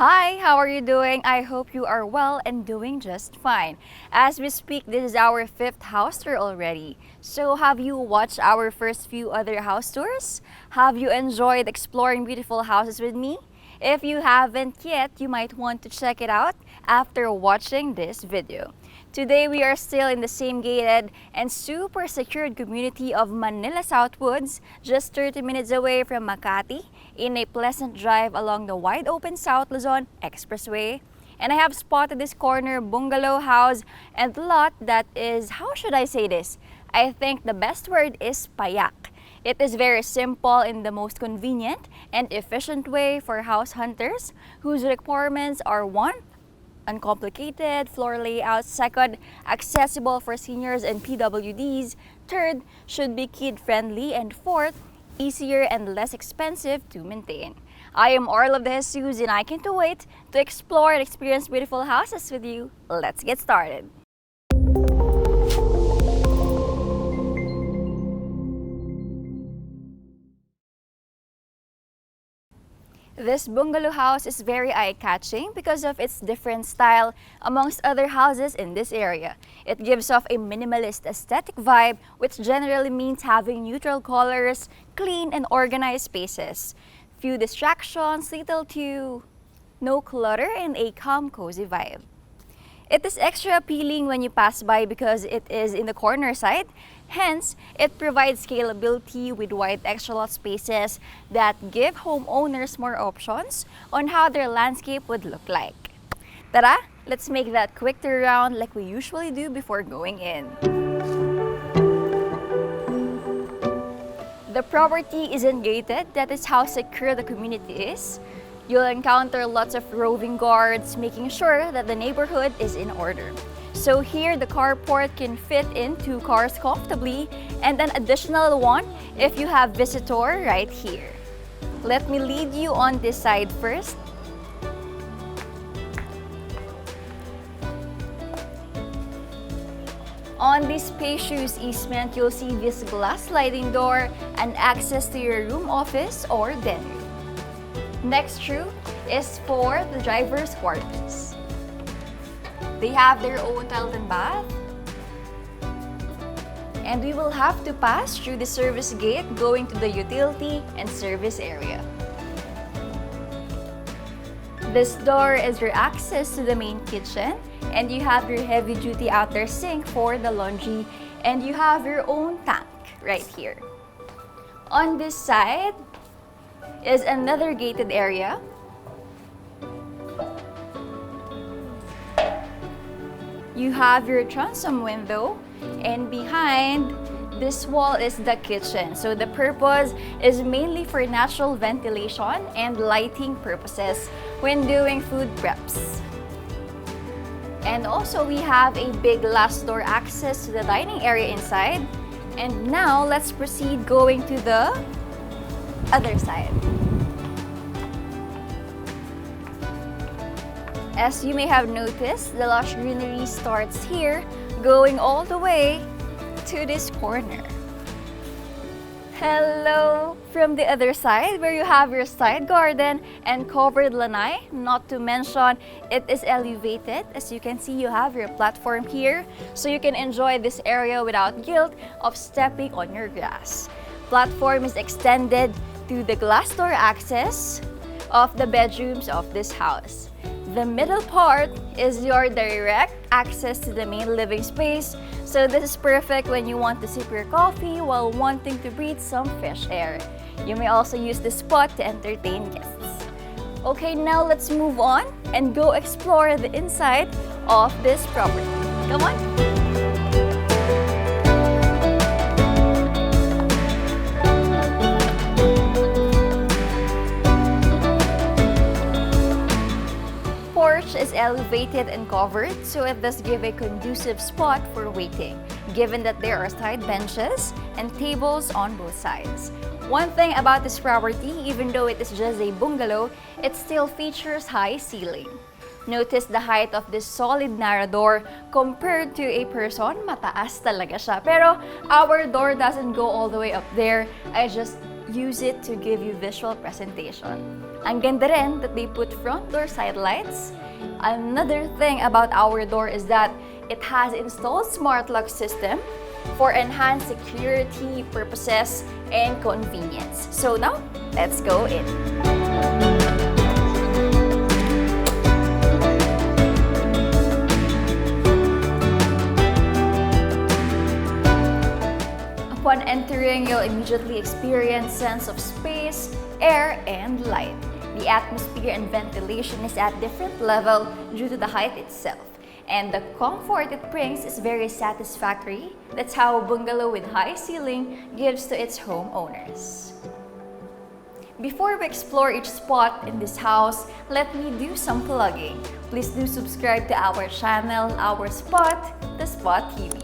Hi, how are you doing? I hope you are well and doing just fine. As we speak, this is our fifth house tour already. So have you watched our first few other house tours? Have you enjoyed exploring beautiful houses with me? If you haven't yet, you might want to check it out after watching this video. Today we are still in the same gated and super secured community of Manila Southwoods, just 30 minutes away from Makati, in a pleasant drive along the wide open South Luzon Expressway. And I have spotted this corner bungalow house and lot that is, how should I say this? I think the best word is payak. It is very simple in the most convenient and efficient way for house hunters whose requirements are: one, uncomplicated floor layout; second, accessible for seniors and PWDs; third, should be kid-friendly; and fourth, easier and less expensive to maintain. I am Orl of the Jesus, and I can't wait to explore and experience beautiful houses with you. Let's get started. This bungalow house is very eye-catching because of its different style amongst other houses in this area. It gives off a minimalist aesthetic vibe, which generally means having neutral colors, clean and organized spaces, few distractions, little to no clutter, and a calm, cozy vibe. It is extra appealing when you pass by because it is in the corner side. Hence, it provides scalability with wide extra lot spaces that give homeowners more options on how their landscape would look like. Tara, let's make that quick tour around like we usually do before going in. The property isn't gated. That is how secure the community is. You'll encounter lots of roving guards, making sure that the neighborhood is in order. So here, the carport can fit in 2 cars comfortably, and an additional one if you have visitor right here. Let me lead you on this side first. On this spacious easement, you'll see this glass sliding door and access to your room, office, or den room. Next through is for the driver's quarters. They have their own toilet and bath. And we will have to pass through the service gate going to the utility and service area. This door is your access to the main kitchen, and you have your heavy-duty outdoor sink for the laundry, and you have your own tank right here. On this side is another gated area. You have your transom window, and behind this wall is the kitchen. So the purpose is mainly for natural ventilation and lighting purposes when doing food preps. And also we have a big glass door access to the dining area inside. And now let's proceed going to the other side. As you may have noticed, the lush greenery starts here, going all the way to this corner. Hello from the other side, where you have your side garden and covered lanai. Not to mention, it is elevated. As you can see, you have your platform here, so you can enjoy this area without guilt of stepping on your grass. Platform is extended to the glass door access of the bedrooms of this house. The middle part is your direct access to the main living space, so this is perfect when you want to sip your coffee while wanting to breathe some fresh air. You may also use this spot to entertain guests. Okay, now let's move on and go explore the inside of this property. Come on! Is elevated and covered, so it does give a conducive spot for waiting, given that there are side benches and tables on both sides. One thing about this property, even though it is just a bungalow, it still features high ceiling. Notice the height of this solid narrow door compared to a person, mataas talaga siya. Pero our door doesn't go all the way up there. I just use it to give you visual presentation. Ang ganda rin that they put front door side lights. Another thing about our door is that it has installed smart lock system for enhanced security purposes and convenience. So now, let's go in. Upon entering, you'll immediately experience sense of space, air, and light. The atmosphere and ventilation is at different level due to the height itself. And the comfort it brings is very satisfactory. That's how a bungalow with high ceiling gives to its homeowners. Before we explore each spot in this house, let me do some plugging. Please do subscribe to our channel, our spot, The Spot TV.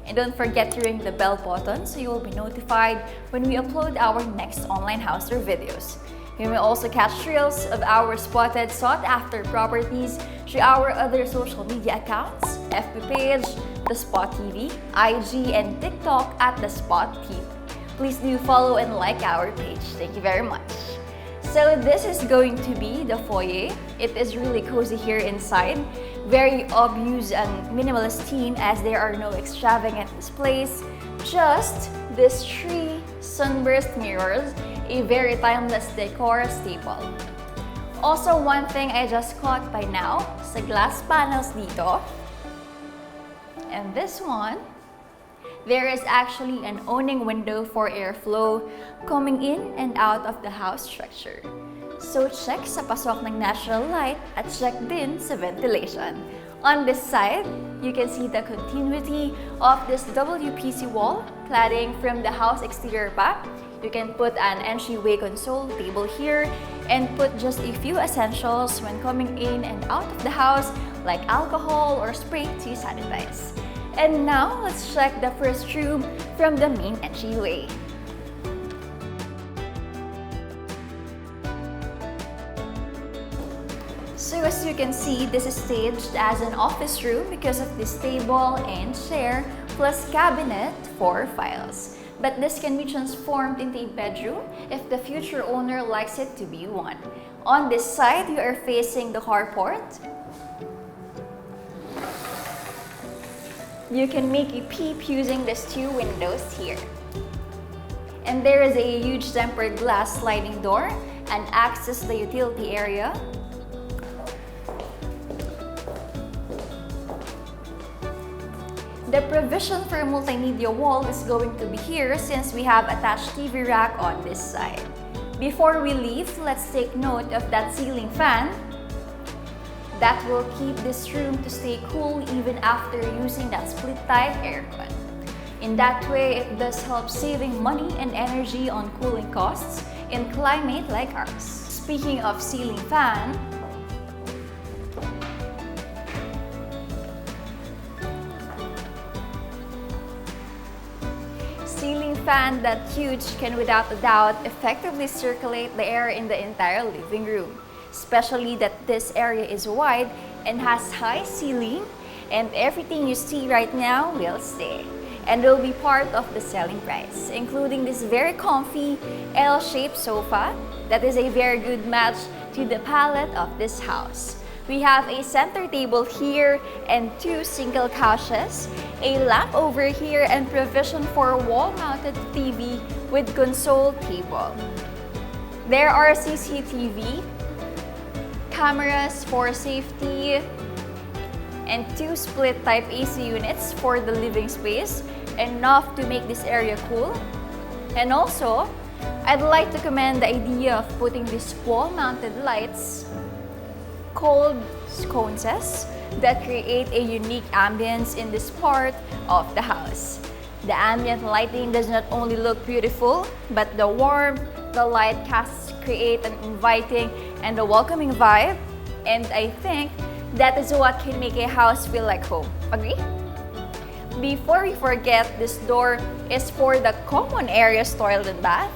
And don't forget to ring the bell button so you will be notified when we upload our next online house tour videos. You may also catch thrills of our spotted sought-after properties through our other social media accounts, FB page, The Spot TV, IG, and TikTok at The Spot TV. Please do follow and like our page. Thank you very much. So this is going to be the foyer. It is really cozy here inside. Very obvious and minimalist theme as there are no extravagant displays. Just these 3 sunburst mirrors, a very timeless decor staple. Also, one thing I just caught by now, sa glass panels dito, and this one, there is actually an awning window for airflow coming in and out of the house structure. So check sa pasok ng natural light at check din sa ventilation. On this side, you can see the continuity of this WPC wall cladding from the house exterior back. You can put an entryway console table here and put just a few essentials when coming in and out of the house like alcohol or spray to sanitize. And now, let's check the first room from the main entryway. So as you can see, this is staged as an office room because of this table and chair plus cabinet for files. But this can be transformed into a bedroom if the future owner likes it to be one. On this side, you are facing the carport. You can make a peep using these 2 windows here. And there is a huge tempered glass sliding door and access the utility area. The provision for multimedia wall is going to be here since we have attached TV rack on this side. Before we leave, let's take note of that ceiling fan that will keep this room to stay cool even after using that split-type aircon. In that way, it does help saving money and energy on cooling costs in climate like ours. Speaking of ceiling fan, fan that huge can without a doubt effectively circulate the air in the entire living room, especially that this area is wide and has high ceiling, and everything you see right now will stay and will be part of the selling price, including this very comfy L-shaped sofa that is a very good match to the palette of this house. We have a center table here and 2 single couches, a lamp over here, and provision for wall-mounted TV with console table. There are CCTV, cameras for safety, and 2 split-type AC units for the living space, enough to make this area cool. And also, I'd like to commend the idea of putting these wall-mounted lights called sconces that create a unique ambience in this part of the house. The ambient lighting does not only look beautiful, but the warmth the light casts create an inviting and a welcoming vibe, and I think that is what can make a house feel like home. Agree? Before we forget, this door is for the common areas toilet and bath.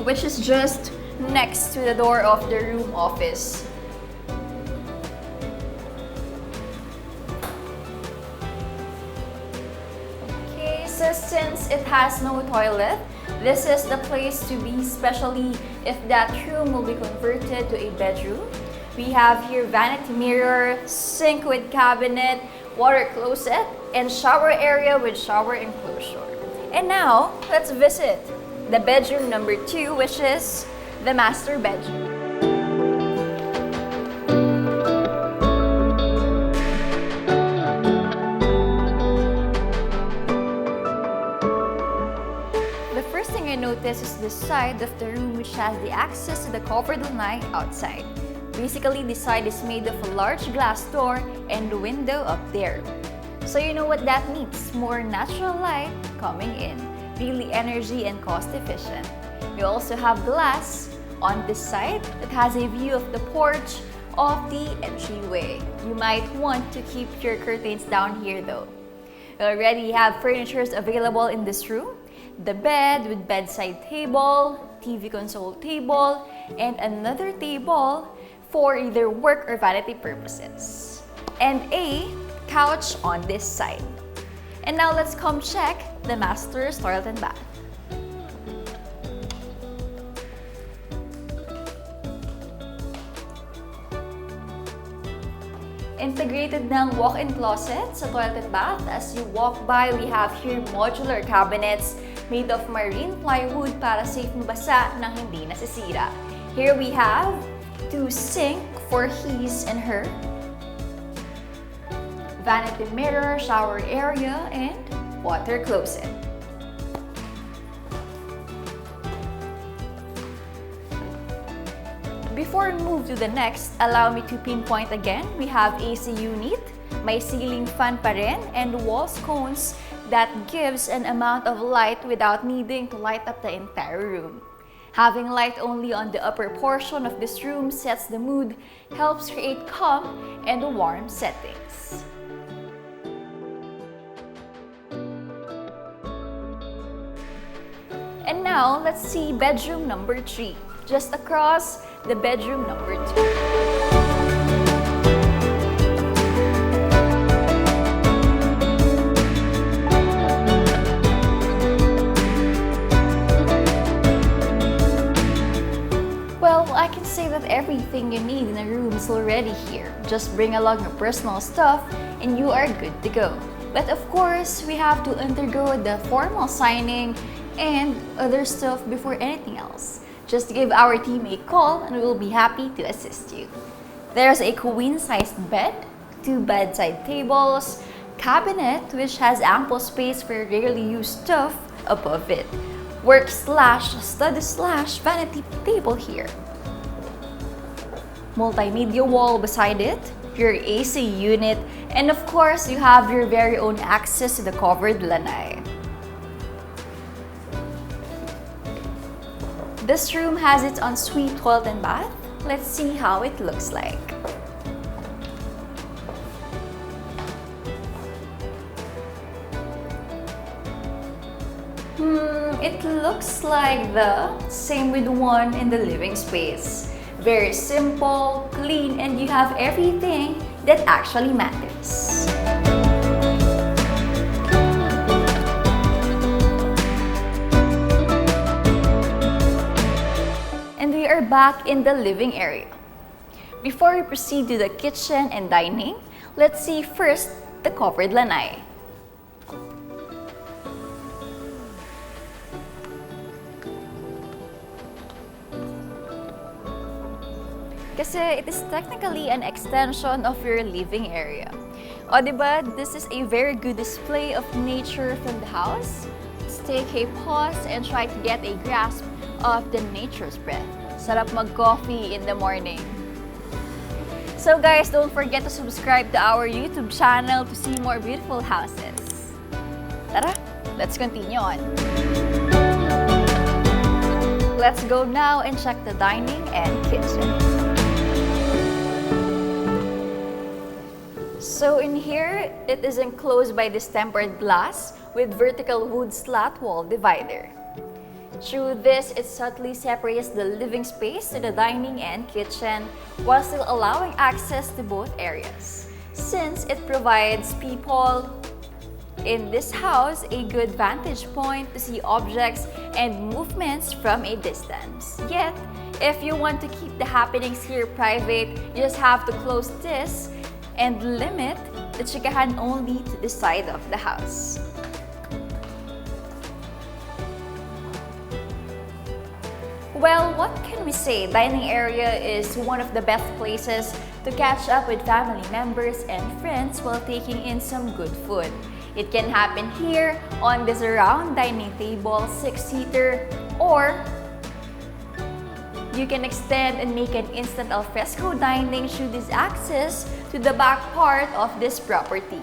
Which is just next to the door of the room office. Okay, since it has no toilet, this is the place to be, especially if that room will be converted to a bedroom. We have here vanity mirror, sink with cabinet, water closet, and shower area with shower enclosure. And now, let's visit the bedroom number 2, which is the master bedroom. The first thing I notice is the side of the room, which has the access to the covered lanai outside. Basically, the side is made of a large glass door and a window up there. So you know what that means, more natural light coming in, really energy and cost efficient. You also have glass on this side that has a view of the porch of the entryway. You might want to keep your curtains down here though. You already have furnitures available in this room. The bed with bedside table, TV console table, and another table for either work or vanity purposes. And a couch on this side. And now let's come check the master's toilet and bath. Integrated ng walk-in closet sa toilet and bath. As you walk by, we have here modular cabinets made of marine plywood para safe mabasa nang hindi nasisira. Here we have 2 sink for his and her, vanity mirror, shower area, and water closet. Before we move to the next, allow me to pinpoint again. We have AC unit, may ceiling fan pa rin, and wall sconces that gives an amount of light without needing to light up the entire room. Having light only on the upper portion of this room sets the mood, helps create calm and warm settings. And now, let's see bedroom number 3, just across the bedroom number 2. I can say that everything you need in a room is already here. Just bring along your personal stuff and you are good to go. But of course, we have to undergo the formal signing and other stuff before anything else. Just give our team a call and we will be happy to assist you. There's a queen-sized bed, 2 bedside tables, cabinet which has ample space for rarely used stuff above it, work/study/vanity table here. Multimedia wall beside it, your AC unit, and of course, you have your very own access to the covered lanai. This room has its ensuite toilet and bath. Let's see how it looks like. It looks like the same with one in the living space. Very simple, clean, and you have everything that actually matters. And we are back in the living area. Before we proceed to the kitchen and dining, let's see first the covered lanai. Kasi it is technically an extension of your living area. O diba, this is a very good display of nature from the house. Let's take a pause and try to get a grasp of the nature's breath. Sarap mag-coffee in the morning. So guys, don't forget to subscribe to our YouTube channel to see more beautiful houses. Tara, let's continue on. Let's go now and check the dining and kitchen. So in here, it is enclosed by this tempered glass with vertical wood slat wall divider. Through this, it subtly separates the living space to the dining and kitchen while still allowing access to both areas, since it provides people in this house a good vantage point to see objects and movements from a distance. Yet, if you want to keep the happenings here private, you just have to close this and limit the chikahan only to the side of the house. Well, what can we say? Dining area is one of the best places to catch up with family members and friends while taking in some good food. It can happen here on this round dining table, 6-seater, or you can extend and make an instant alfresco dining should this access to the back part of this property.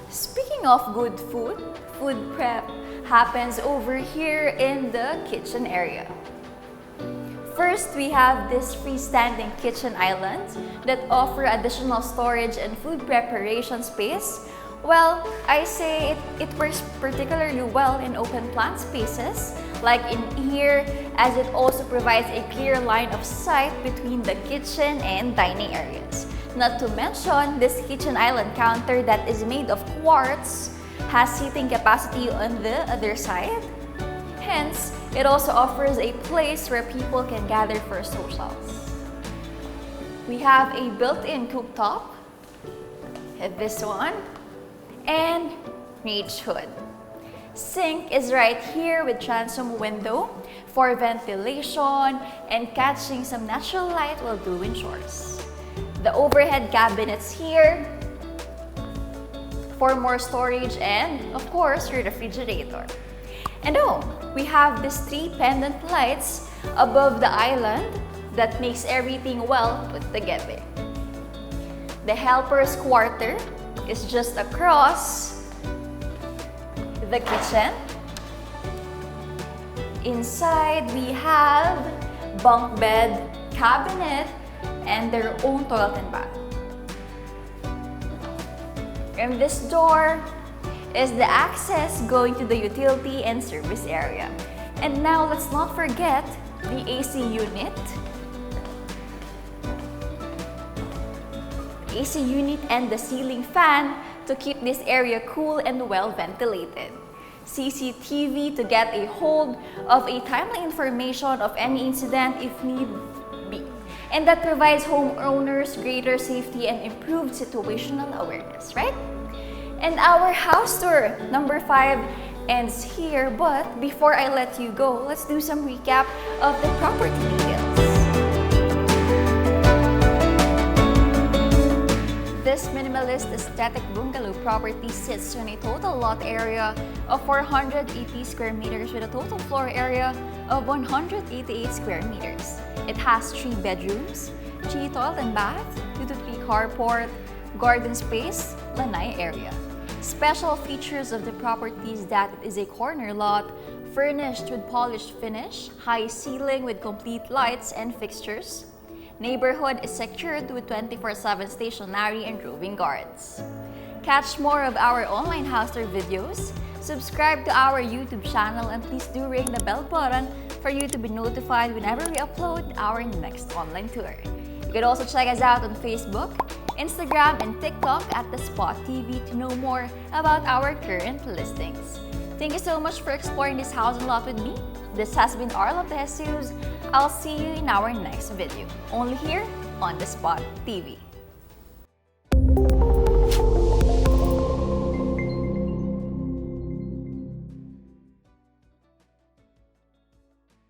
Speaking of good food, food prep happens over here in the kitchen area. First, we have this freestanding kitchen island that offer additional storage and food preparation space. Well, I say it works particularly well in open plan spaces, like in here, as it also provides a clear line of sight between the kitchen and dining areas. Not to mention, this kitchen island counter that is made of quartz has seating capacity on the other side. Hence, it also offers a place where people can gather for socials. We have a built-in cooktop, this one, and range hood. Sink is right here with transom window for ventilation and catching some natural light while doing chores. The overhead cabinets here for more storage and, of course, your refrigerator. And oh, we have these 3 pendant lights above the island that makes everything well put together. The helper's quarter is just across the kitchen. Inside, we have bunk bed, cabinet, and their own toilet and bath. And this door is the access going to the utility and service area. And now let's not forget the AC unit. AC unit and the ceiling fan to keep this area cool and well ventilated. CCTV to get a hold of a timely information of any incident if need be. And that provides homeowners greater safety and improved situational awareness, right? And our house tour number 5 ends here, but before I let you go, let's do some recap of the property details. This minimalist aesthetic bungalow property sits on a total lot area of 480 square meters with a total floor area of 188 square meters. It has 3 bedrooms, 3 toilet and bath, 2 to 3 carport, garden space, lanai area. Special features of the property is that it is a corner lot, furnished with polished finish, high ceiling with complete lights and fixtures. Neighborhood is secured with 24/7 stationary and roving guards. Catch more of our online house tour videos, subscribe to our YouTube channel, and please do ring the bell button for you to be notified whenever we upload our next online tour. You can also check us out on Facebook, Instagram, and TikTok at thespotvph to know more about our current listings. Thank you so much for exploring this house and lot with me. This has been Arla Jesus. I'll see you in our next video, only here on The Spot TV.